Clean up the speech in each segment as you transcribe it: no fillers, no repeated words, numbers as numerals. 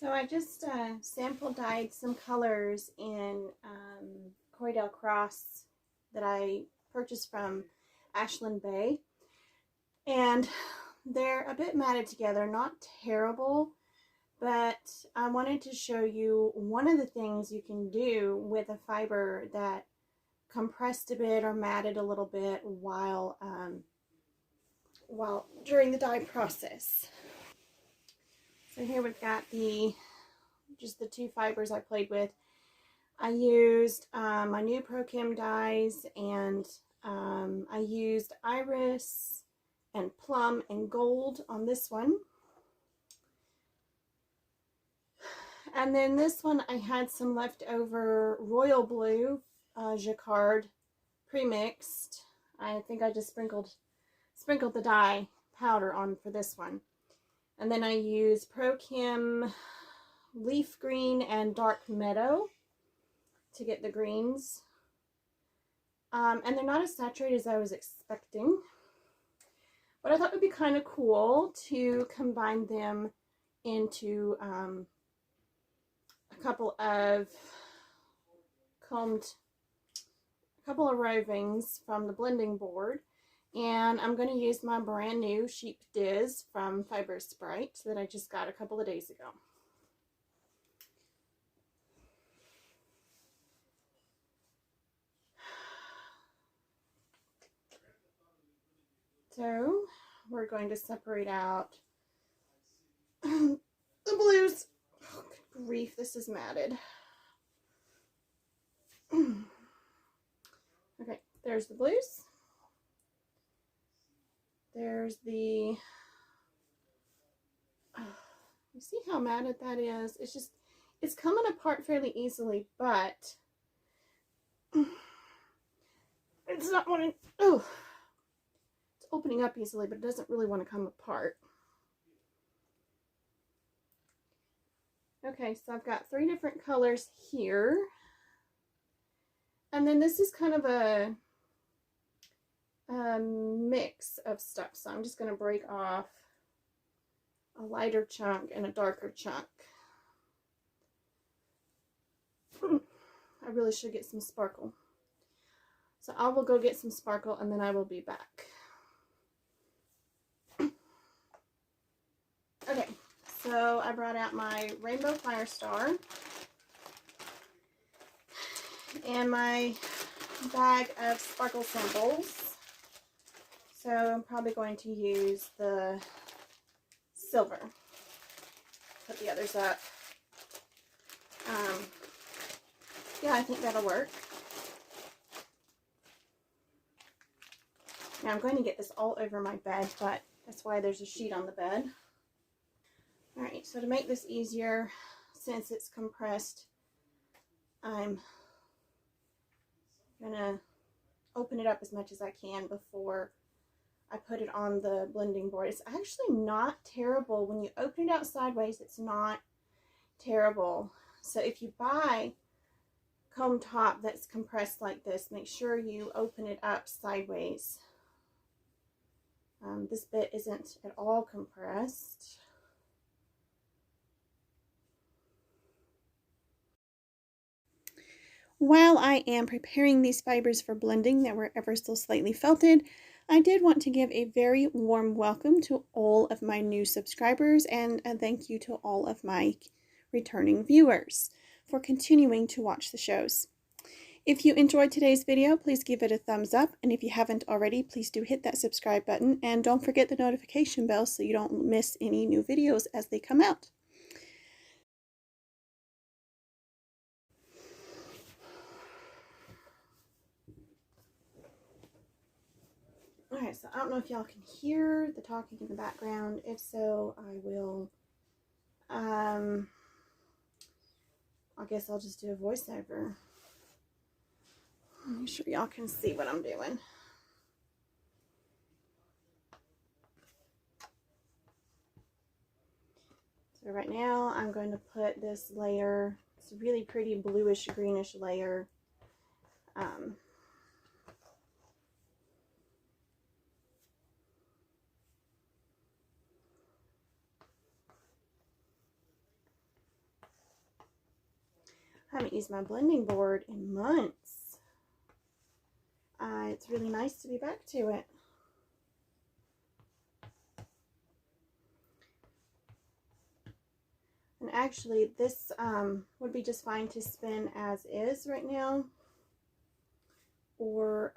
So I just sample dyed some colors in Corriedale Cross that I purchased from Ashland Bay, and they're a bit matted together, not terrible, but I wanted to show you one of the things you can do with a fiber that compressed a bit or matted a little bit while during the dye process. So here we've got just the two fibers I played with. I used my new Pro-Chem dyes, and I used iris and plum and gold on this one. And then this one I had some leftover royal blue, Jacquard pre-mixed. I think I just sprinkled the dye powder on for this one. And then I used Pro-Chem leaf green and dark meadow to get the greens. And they're not as saturated as I was expecting, but I thought it would be kind of cool to combine them into a couple of rovings from the blending board. And I'm going to use my brand new sheep diz from Fiber Sprite that I just got a couple of days ago. So we're going to separate out the blues. Oh, good grief, this is matted. Okay, there's the blues. There's the, you see how matted that is? It's coming apart fairly easily, but it's not wanting, it's opening up easily, but it doesn't really want to come apart. Okay, so I've got 3 different colors here. And then this is kind of a mix of stuff. So I'm just going to break off a lighter chunk and a darker chunk. I really should get some sparkle. So I will go get some sparkle and then I will be back. Okay, so I brought out my rainbow firestar and my bag of sparkle samples. So I'm probably going to use the silver. Put the others up. Yeah, I think that'll work. Now I'm going to get this all over my bed, but that's why there's a sheet on the bed. Alright, so to make this easier, since it's compressed, I'm going to open it up as much as I can before I put it on the blending board. It's actually not terrible. When you open it out sideways, it's not terrible. So if you buy comb top that's compressed like this, make sure you open it up sideways. This bit isn't at all compressed. While I am preparing these fibers for blending that were ever so slightly felted, I did want to give a very warm welcome to all of my new subscribers and a thank you to all of my returning viewers for continuing to watch the shows. If you enjoyed today's video, please give it a thumbs up, and if you haven't already, please do hit that subscribe button and don't forget the notification bell so you don't miss any new videos as they come out. Alright, so I don't know if y'all can hear the talking in the background. If so, I will, I guess I'll just do a voiceover. Make sure y'all can see what I'm doing. So right now I'm going to put this layer, it's a really pretty bluish greenish layer, I haven't used my blending board in months. It's really nice to be back to it. And actually, this would be just fine to spin as is right now. Or,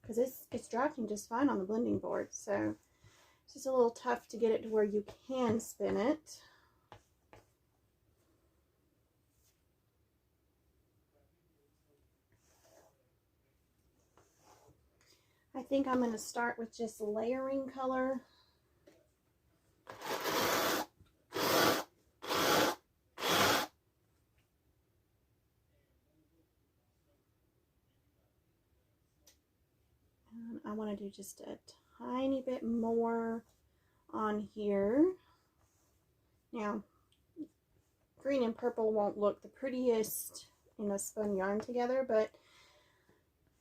because it's drafting just fine on the blending board. So, it's just a little tough to get it to where you can spin it. I think I'm going to start with just layering color. And I want to do just a tiny bit more on here. Now, green and purple won't look the prettiest in a spun yarn together, but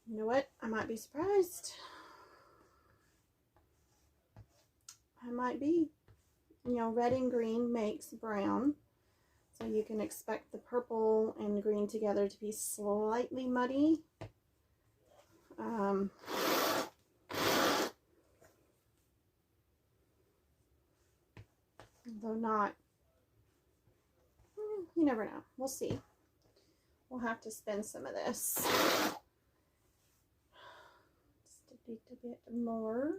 you know what? I might be surprised. I might be. You know, red and green makes brown, so you can expect the purple and green together to be slightly muddy. Though not, you never know. We'll see. We'll have to spin some of this. Just a bit more.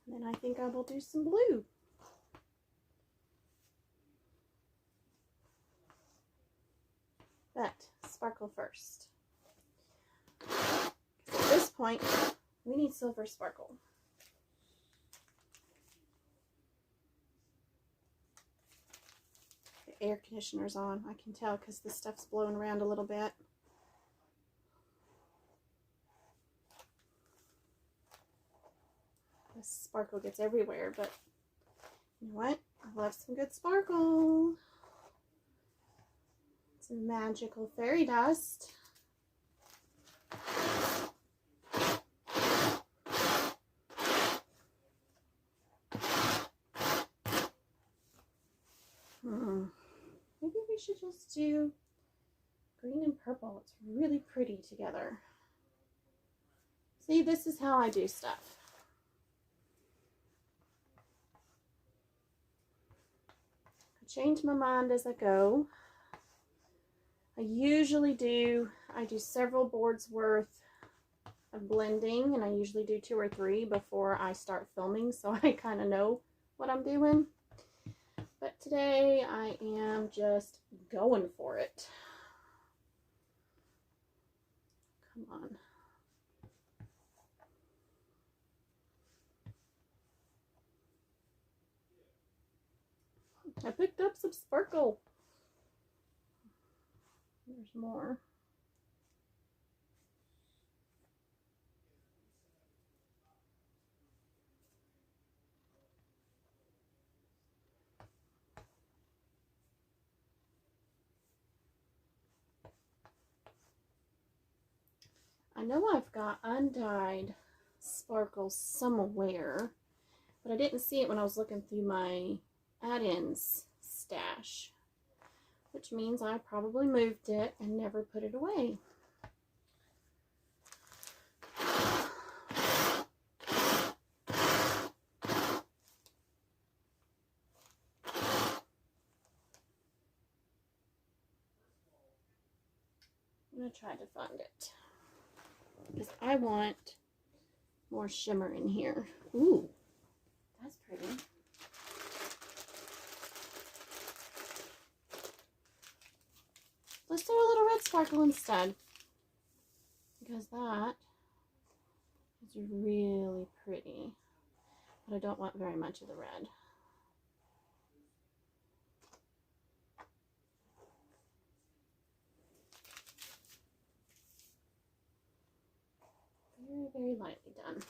And then I think I will do some blue. But sparkle first. At this point, we need silver sparkle. The air conditioner's on. I can tell because the stuff's blowing around a little bit. This sparkle gets everywhere, but you know what? I love some good sparkle. Some magical fairy dust. Maybe we should just do green and purple. It's really pretty together. See, this is how I do stuff. I change my mind as I go. I do several boards worth of blending, and I usually do 2 or 3 before I start filming, so I kind of know what I'm doing. But today I am just going for it. Come on. I picked up some sparkle. There's more. I know I've got undyed sparkles somewhere, but I didn't see it when I was looking through my add-ins stash, which means I probably moved it and never put it away. I'm going to try to find it because I want more shimmer in here. Ooh, that's pretty. Let's do a little red sparkle instead, because that is really pretty, but I don't want very much of the red. Very, very lightly done.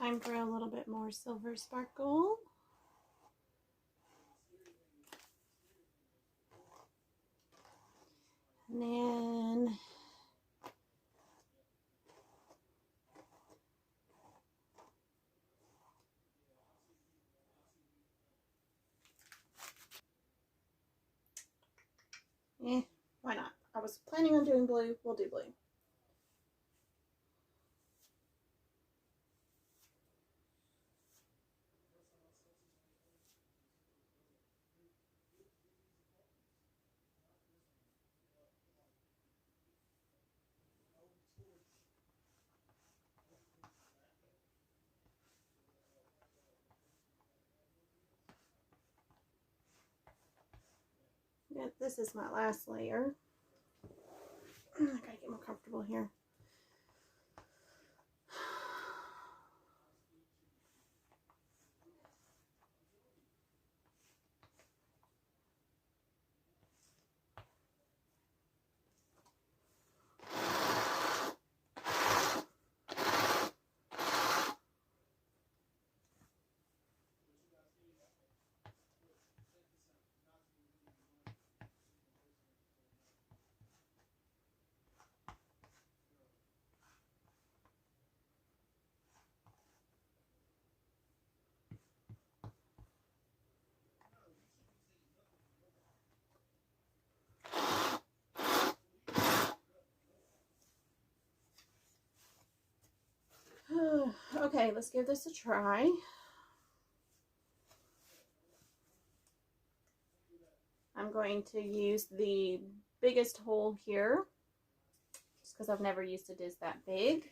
Time for a little bit more silver sparkle. And then why not? I was planning on doing blue. We'll do blue. Yeah, this is my last layer. I gotta get more comfortable here. Okay, let's give this a try. I'm going to use the biggest hole here, just because I've never used a diz that big.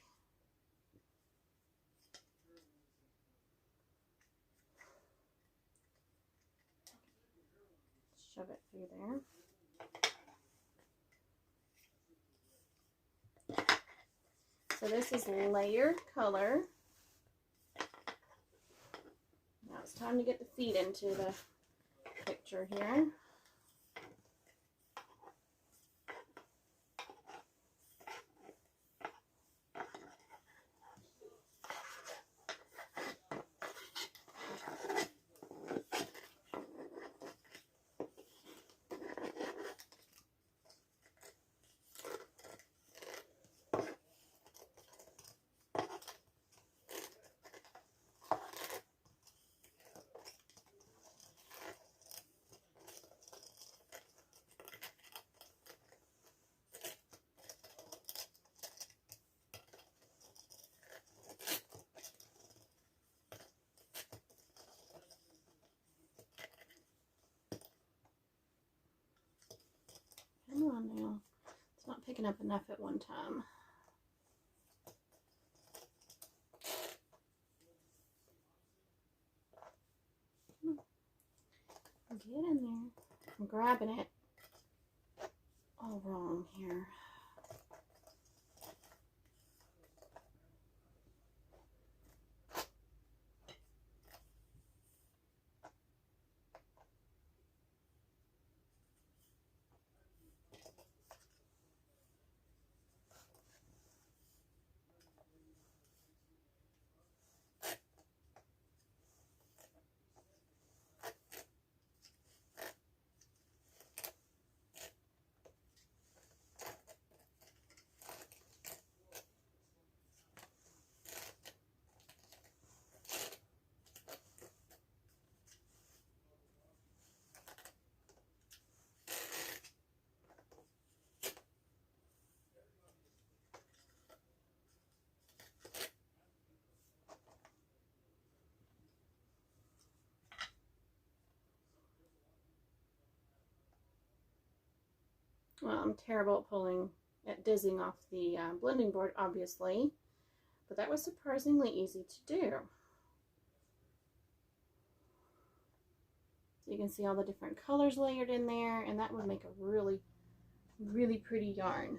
Shove it through there. So this is layered color. Now it's time to get the feet into the picture here. Come on now. It's not picking up enough at one time. Get in there. I'm grabbing it all wrong here. Well, I'm terrible at dizzing off the blending board, obviously, but that was surprisingly easy to do. So you can see all the different colors layered in there, and that would make a really, really pretty yarn.